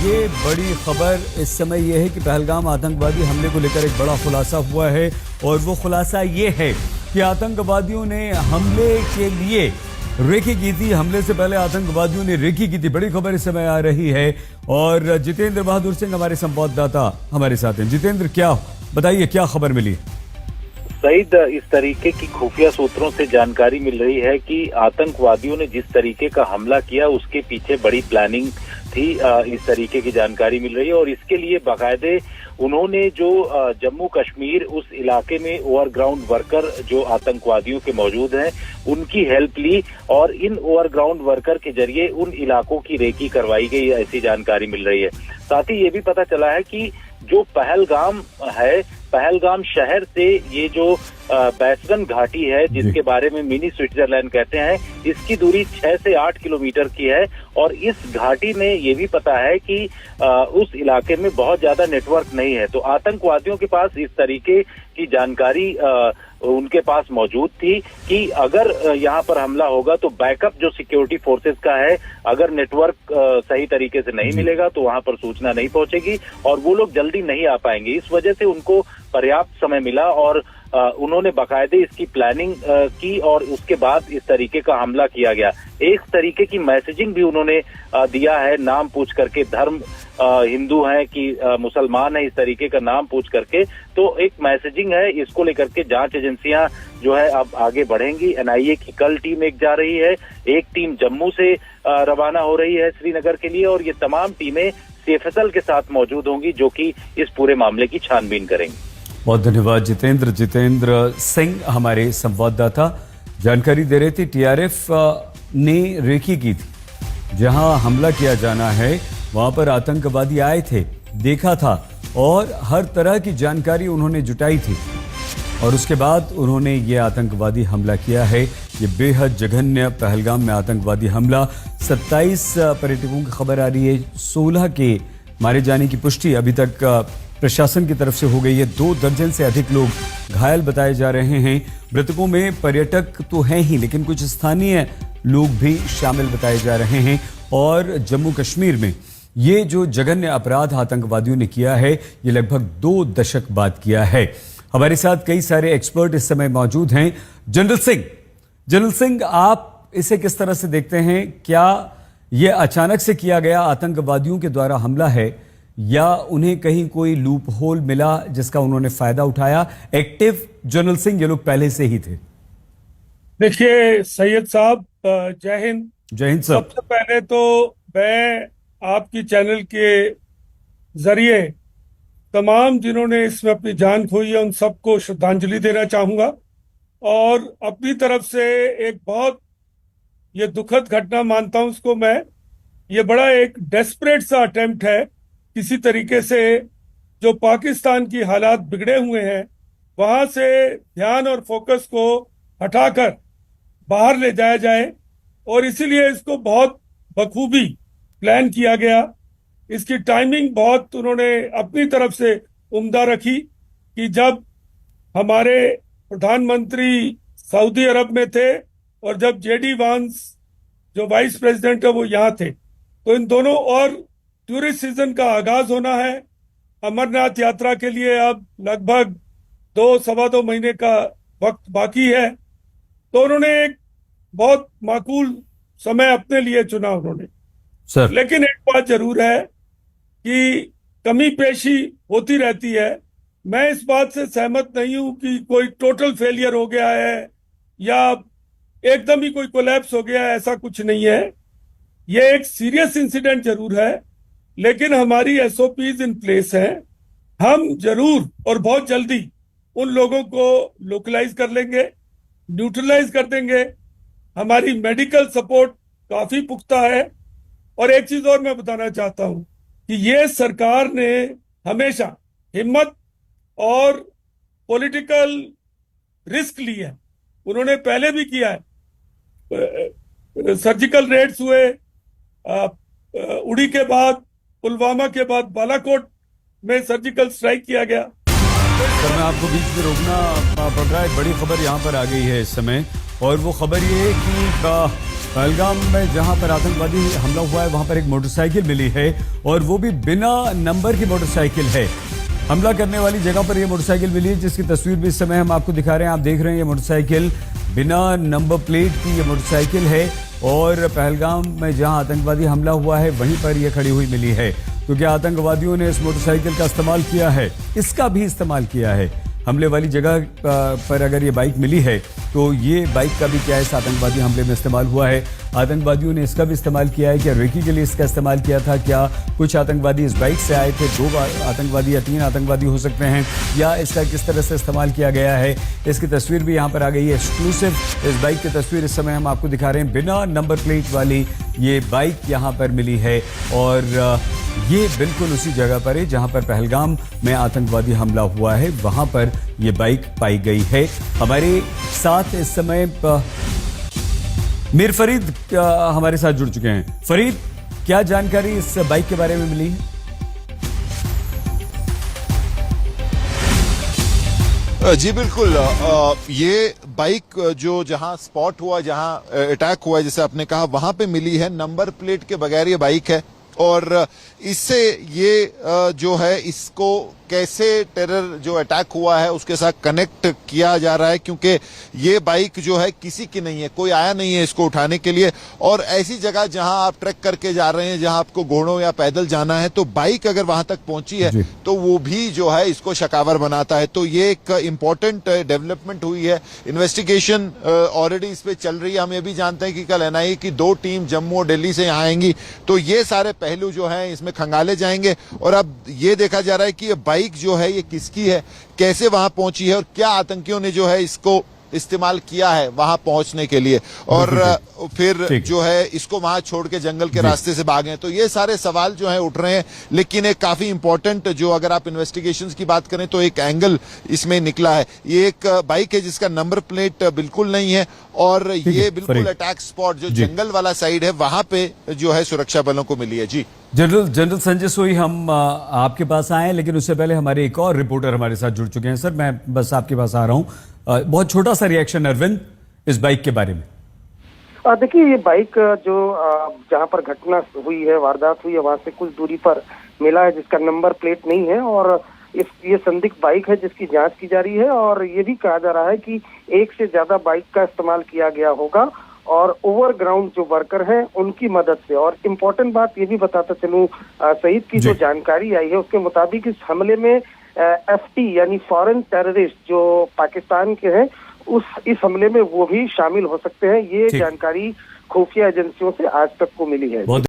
ये बड़ी खबर इस समय ये है कि पहलगाम आतंकवादी हमले को लेकर एक बड़ा खुलासा हुआ है और वो खुलासा ये है कि आतंकवादियों ने हमले के लिए रेकी की थी। हमले से पहले आतंकवादियों ने रेकी की थी। बड़ी खबर इस समय आ रही है और जितेंद्र बहादुर सिंह हमारे संवाददाता हमारे साथ हैं। जितेंद्र, क्या बताइए, क्या खबर मिली? सईद, इस तरीके की खुफिया सूत्रों से जानकारी मिल रही है कि आतंकवादियों ने जिस तरीके का हमला किया उसके पीछे बड़ी प्लानिंग थी। इस तरीके की जानकारी मिल रही है और इसके लिए बाकायदे उन्होंने जो जम्मू कश्मीर उस इलाके में ओवरग्राउंड वर्कर जो आतंकवादियों के मौजूद हैं उनकी हेल्प ली और इन ओवरग्राउंड वर्कर के जरिए उन इलाकों की रेकी करवाई गई, ऐसी जानकारी मिल रही है। साथ ही ये भी पता चला है कि जो पहलगाम है, पहलगाम शहर से ये जो बैसगन घाटी है जिसके बारे में मिनी स्विट्जरलैंड कहते हैं, इसकी दूरी 6 से 8 किलोमीटर की है और इस घाटी में ये भी पता है कि उस इलाके में बहुत ज्यादा नेटवर्क नहीं है। तो आतंकवादियों के पास इस तरीके की जानकारी उनके पास मौजूद थी कि अगर यहाँ पर हमला होगा तो बैकअप जो सिक्योरिटी फोर्सेस का है, अगर नेटवर्क सही तरीके से नहीं मिलेगा तो वहां पर सूचना नहीं पहुंचेगी और वो लोग जल्दी नहीं आ पाएंगे। इस वजह से उनको पर्याप्त समय मिला और उन्होंने बाकायदे इसकी प्लानिंग की और उसके बाद इस तरीके का हमला किया गया। एक तरीके की मैसेजिंग भी उन्होंने दिया है, नाम पूछ करके, धर्म हिंदू है कि मुसलमान है, इस तरीके का नाम पूछ करके। तो एक मैसेजिंग है, इसको लेकर के जांच एजेंसियां जो है अब आगे बढ़ेंगी। एनआईए की कल टीम एक जा रही है, एक टीम जम्मू से रवाना हो रही है श्रीनगर के लिए और ये तमाम टीमें सीएफएसएल के साथ मौजूद होंगी जो कि इस पूरे मामले की छानबीन करेंगी। बहुत धन्यवाद जितेंद्र। जितेंद्र सिंह हमारे संवाददाता जानकारी दे रहे थे। टीआरएफ ने रेकी की थी, जहां हमला किया जाना है वहां पर आतंकवादी आए थे, देखा था और हर तरह की जानकारी उन्होंने जुटाई थी और उसके बाद उन्होंने ये आतंकवादी हमला किया है। ये बेहद जघन्य पहलगाम में आतंकवादी हमला। 27 पर्यटकों की खबर आ रही है, 16 के मारे जाने की पुष्टि अभी तक प्रशासन की तरफ से हो गई है। 2 दर्जन से अधिक लोग घायल बताए जा रहे हैं। मृतकों में पर्यटक तो हैं ही, लेकिन कुछ स्थानीय लोग भी शामिल बताए जा रहे हैं। और जम्मू कश्मीर में ये जो जघन्य अपराध आतंकवादियों ने किया है, ये लगभग 2 दशक बाद किया है। हमारे साथ कई सारे एक्सपर्ट इस समय मौजूद हैं। जनरल सिंह, आप इसे किस तरह से देखते हैं? क्या ये अचानक से किया गया आतंकवादियों के द्वारा हमला है या उन्हें कहीं कोई लूप होल मिला जिसका उन्होंने फायदा उठाया? एक्टिव जनरल सिंह, ये लोग पहले से ही थे। देखिए सैयद साहब, जय हिंद। जय हिंद सर। सबसे पहले तो मैं आपकी चैनल के जरिए तमाम जिन्होंने इसमें अपनी जान खोई है उन सबको श्रद्धांजलि देना चाहूंगा और अपनी तरफ से एक बहुत ये दुखद घटना मानता हूं उसको मैं। ये बड़ा एक डेस्परेट सा अटेम्प्ट है, किसी तरीके से जो पाकिस्तान की हालात बिगड़े हुए हैं वहां से ध्यान और फोकस को हटाकर बाहर ले जाया जाए और इसीलिए इसको बहुत बखूबी प्लान किया गया। इसकी टाइमिंग बहुत उन्होंने अपनी तरफ से उम्दा रखी कि जब हमारे प्रधानमंत्री सऊदी अरब में थे और जब जेडी वांस जो वाइस प्रेसिडेंट है वो यहाँ थे, तो इन दोनों और टूरिस्ट सीजन का आगाज होना है। अमरनाथ यात्रा के लिए अब लगभग 2-2.25 महीने का वक्त बाकी है, तो उन्होंने एक बहुत माकूल समय अपने लिए चुना उन्होंने सर। लेकिन एक बात जरूर है कि कमी पेशी होती रहती है। मैं इस बात से सहमत नहीं हूं कि कोई टोटल फेलियर हो गया है या एकदम ही कोई कोलैप्स हो गया है, ऐसा कुछ नहीं है। ये एक सीरियस इंसिडेंट जरूर है लेकिन हमारी एसओपीज इन प्लेस हैं। हम जरूर और बहुत जल्दी उन लोगों को लोकलाइज कर लेंगे, न्यूट्रलाइज कर देंगे। हमारी मेडिकल सपोर्ट काफी पुख्ता है और एक चीज और मैं बताना चाहता हूं कि ये सरकार ने हमेशा हिम्मत और पॉलिटिकल रिस्क ली है। उन्होंने पहले भी किया है, सर्जिकल रेड्स हुए, उड़ी के बाद, पुलवामा के बाद बालाकोट में सर्जिकल स्ट्राइक किया गया। सर, मैं आपको बीच में रोकना पड़ रहा है। बड़ी खबर यहाँ पर आ गई है इस समय और वो खबर ये है कि पहलगाम में जहां पर आतंकवादी हमला हुआ है वहां पर एक मोटरसाइकिल मिली है और वो भी बिना नंबर की मोटरसाइकिल है। हमला करने वाली जगह पर यह मोटरसाइकिल मिली है जिसकी तस्वीर भी इस समय हम आपको दिखा रहे हैं। आप देख रहे हैं ये मोटरसाइकिल बिना नंबर प्लेट की ये मोटरसाइकिल है और पहलगाम में जहां आतंकवादी हमला हुआ है वहीं पर यह खड़ी हुई मिली है। तो क्या आतंकवादियों ने इस मोटरसाइकिल का इस्तेमाल किया है? इसका भी इस्तेमाल किया है। हमले वाली जगह पर अगर ये बाइक मिली है तो ये बाइक का भी क्या इस आतंकवादी हमले में इस्तेमाल हुआ है? आतंकवादियों ने इसका भी इस्तेमाल किया है? क्या रेकी के लिए इसका इस्तेमाल किया था? क्या कुछ आतंकवादी इस बाइक से आए थे? 2 आतंकवादी या 3 आतंकवादी हो सकते हैं, या इसका किस तरह से इस्तेमाल किया गया है? इसकी तस्वीर भी यहाँ पर आ गई है एक्सक्लूसिव। इस बाइक की तस्वीर इस समय हम आपको दिखा रहे हैं। बिना नंबर प्लेट वाली ये बाइक यहाँ पर मिली है और ये बिल्कुल उसी जगह पर है जहां पर पहलगाम में आतंकवादी हमला हुआ है, वहां पर ये बाइक पाई गई है। हमारे साथ इस समय मीर फरीद हमारे साथ जुड़ चुके हैं। फरीद, क्या जानकारी इस बाइक के बारे में मिली है? जी बिल्कुल, ये बाइक जो जहां स्पॉट हुआ, जहां अटैक हुआ जैसे आपने कहा, वहां पे मिली है। नंबर प्लेट के बगैर ये बाइक है और इससे ये जो है इसको कैसे टेरर जो अटैक हुआ है उसके साथ कनेक्ट किया जा रहा है, क्योंकि ये बाइक जो है किसी की नहीं है, कोई आया नहीं है इसको उठाने के लिए। और ऐसी जगह जहां आप ट्रैक करके जा रहे हैं, जहां आपको घोड़ों या पैदल जाना है, तो बाइक अगर वहां तक पहुंची है तो वो भी जो है इसको शकावर बनाता है। तो ये एक इंपॉर्टेंट डेवलपमेंट हुई है। इन्वेस्टिगेशन ऑलरेडी इस पे चल रही है। हम ये भी जानते हैं कि कल एनआईए की 2 टीम जम्मू और दिल्ली से यहाँ आएंगी, तो ये सारे पहलू जो है इसमें खंगाले जाएंगे। और अब ये देखा जा रहा है कि ये बाइक जो है ये किसकी है, कैसे वहां पहुंची है और क्या आतंकियों ने जो है इसको इस्तेमाल किया है वहां पहुंचने के लिए, और फिर जो है इसको वहां छोड़ के जंगल के रास्ते से भागे। तो ये सारे सवाल जो है उठ रहे हैं। लेकिन एक काफी इंपॉर्टेंट जो अगर आप इन्वेस्टिगेशंस की बात करें तो एक एंगल इसमें निकला है। ये एक बाइक है जिसका नंबर प्लेट बिल्कुल नहीं है और ये बिल्कुल अटैक स्पॉट जो जंगल वाला साइड है वहां पे जो है सुरक्षा बलों को मिली है। जी जनरल संजय सोई, हम आपके पास आए हैं, लेकिन उससे पहले हमारे एक और रिपोर्टर हमारे साथ जुड़ चुके हैं। सर, मैं बस आपके पास आ रहा हूं। बहुत छोटा सा रिएक्शन अरविंद इस बाइक के बारे में। देखिए, ये बाइक जो जहां पर घटना हुई है, वारदात हुई है, वहां से कुछ दूरी पर मिला है, जिसका नंबर प्लेट नहीं है और ये संदिग्ध बाइक है जिसकी जांच की जा रही है। और ये भी कहा जा रहा है कि 1 से ज्यादा बाइक का इस्तेमाल किया गया होगा और ओवरग्राउंड जो वर्कर हैं उनकी मदद से। और इम्पोर्टेंट बात ये भी बताता चलूं, शहीद की जो जानकारी आई है उसके मुताबिक इस हमले में FT यानी फॉरेन टेररिस्ट जो पाकिस्तान के हैं इस हमले में वो भी शामिल हो सकते हैं। ये जानकारी खुफिया एजेंसियों से आज तक को मिली है।